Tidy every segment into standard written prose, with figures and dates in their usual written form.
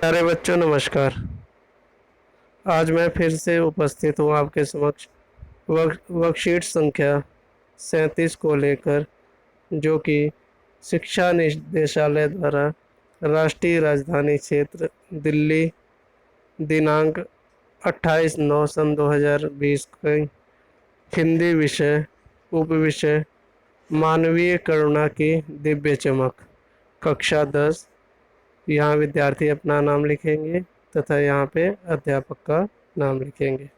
प्यारे बच्चों नमस्कार। आज मैं फिर से उपस्थित हूँ आपके समक्ष वर्कशीट संख्या 37 को लेकर, जो कि शिक्षा निदेशालय द्वारा राष्ट्रीय राजधानी क्षेत्र दिल्ली दिनांक 28/9/2020 की हिंदी विषय उपविषय मानवीय करुणा की दिव्य चमक कक्षा 10। यहाँ विद्यार्थी अपना नाम लिखेंगे तथा यहाँ पे अध्यापक का नाम लिखेंगे।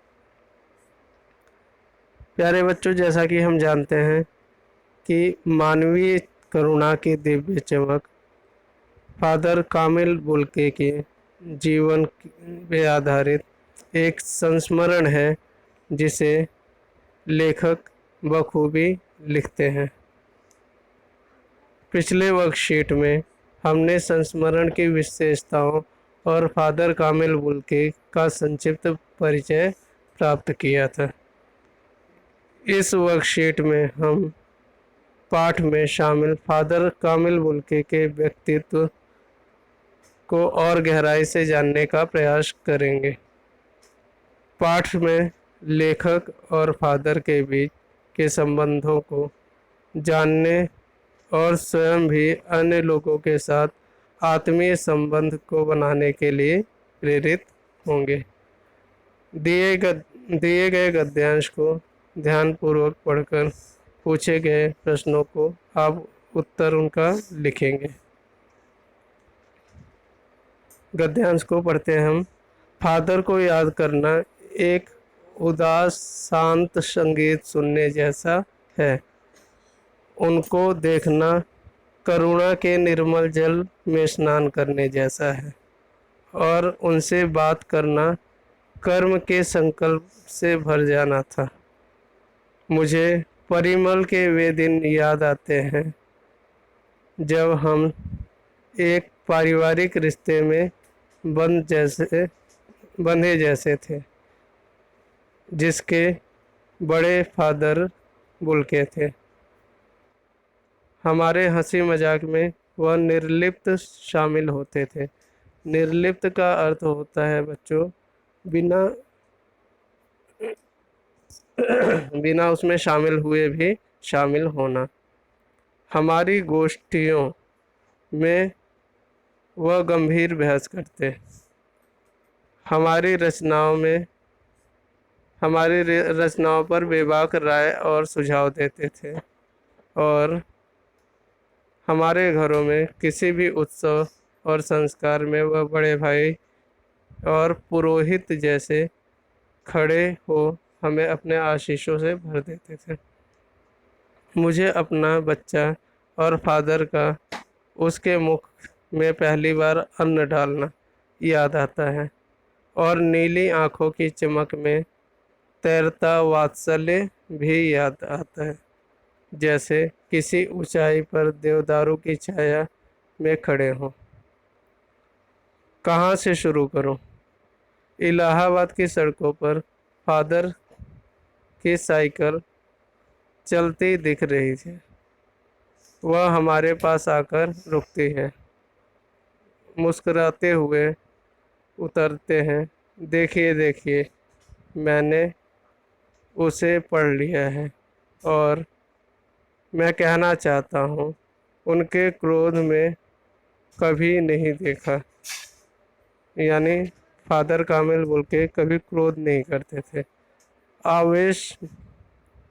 प्यारे बच्चों, जैसा कि हम जानते हैं कि मानवीय करुणा की दिव्य चमक फादर कामिल बुल्के के जीवन पे आधारित एक संस्मरण है, जिसे लेखक बखूबी लिखते हैं। पिछले वर्कशीट में हमने संस्मरण की विशेषताओं और फादर कामिल बुल्के का संक्षिप्त परिचय प्राप्त किया था। इस वर्कशीट में हम पाठ में शामिल फादर कामिल बुल्के के व्यक्तित्व को और गहराई से जानने का प्रयास करेंगे। पाठ में लेखक और फादर के बीच के संबंधों को जानने और स्वयं भी अन्य लोगों के साथ आत्मीय संबंध को बनाने के लिए प्रेरित होंगे। दिए गए गद्यांश को ध्यानपूर्वक पढ़कर पूछे गए प्रश्नों को आप उत्तर उनका लिखेंगे। गद्यांश को पढ़ते हैं हम। फादर को याद करना एक उदास शांत संगीत सुनने जैसा है। उनको देखना करुणा के निर्मल जल में स्नान करने जैसा है, और उनसे बात करना कर्म के संकल्प से भर जाना था। मुझे परिमल के वे दिन याद आते हैं जब हम एक पारिवारिक रिश्ते में बंधे जैसे थे, जिसके बड़े फादर बुल्के थे। हमारे हंसी मजाक में वह निर्लिप्त शामिल होते थे। निर्लिप्त का अर्थ होता है बच्चों, बिना बिना उसमें शामिल हुए भी शामिल होना। हमारी गोष्ठियों में वह गंभीर बहस करते। हमारी रचनाओं पर बेबाक राय और सुझाव देते थे, और हमारे घरों में किसी भी उत्सव और संस्कार में वह बड़े भाई और पुरोहित जैसे खड़े हो हमें अपने आशीषों से भर देते थे। मुझे अपना बच्चा और फादर का उसके मुख में पहली बार अन्न डालना याद आता है, और नीली आंखों की चमक में तैरता वात्सल्य भी याद आता है, जैसे किसी ऊंचाई पर देवदारू की छाया में खड़े हों। कहाँ से शुरू करूं? इलाहाबाद की सड़कों पर फादर की साइकिल चलती दिख रही थी। वह हमारे पास आकर रुकती है, मुस्कुराते हुए उतरते हैं। देखिए देखिए, मैंने उसे पढ़ लिया है, और मैं कहना चाहता हूँ उनके क्रोध में कभी नहीं देखा। यानी फादर कामिल बुल्के कभी क्रोध नहीं करते थे, आवेश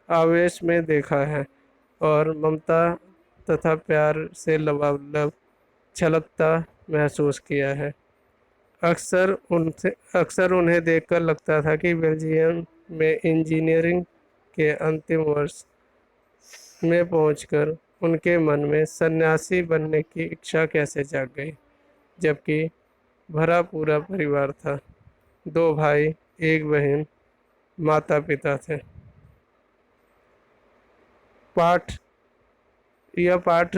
आवेश में देखा है, और ममता तथा प्यार से लबालब छलकता महसूस किया है। अक्सर उन्हें देखकर लगता था कि बेल्जियम में इंजीनियरिंग के अंतिम वर्ष में पहुंचकर उनके मन में सन्यासी बनने की इच्छा कैसे जाग गई, जबकि भरा पूरा परिवार था। 2 भाई, 1 बहन, माता पिता थे। यह पाठ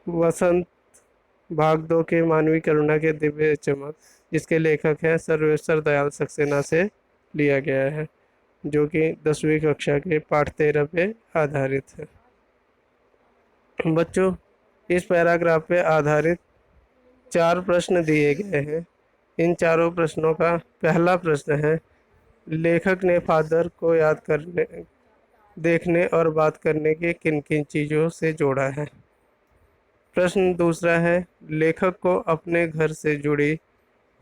वसंत भाग 2 के मानवीय करुणा के दिव्य चमक, जिसके लेखक हैं सर्वेश्वर दयाल सक्सेना, से लिया गया है, जो कि 10वीं कक्षा के पाठ 13 पे आधारित है। बच्चों, इस पैराग्राफ पे आधारित 4 प्रश्न दिए गए हैं। इन चारों प्रश्नों का पहला प्रश्न है, लेखक ने फादर को याद करने, देखने और बात करने की किन किन चीज़ों से जोड़ा है। प्रश्न दूसरा है, लेखक को अपने घर से जुड़ी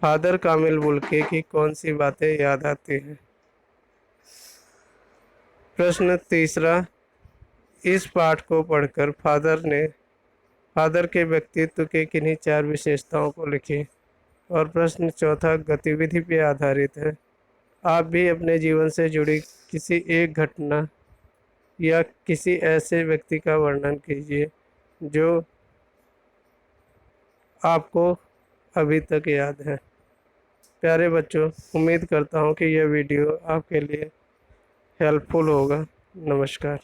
फादर कामिल बुल्के की कौन सी बातें याद आती हैं। प्रश्न तीसरा, इस पाठ को पढ़कर फादर के व्यक्तित्व के किन्हीं 4 विशेषताओं को लिखें। और प्रश्न चौथा गतिविधि पे आधारित है। आप भी अपने जीवन से जुड़ी किसी एक घटना या किसी ऐसे व्यक्ति का वर्णन कीजिए जो आपको अभी तक याद है। प्यारे बच्चों, उम्मीद करता हूँ कि यह वीडियो आपके लिए हेल्पफुल होगा। नमस्कार।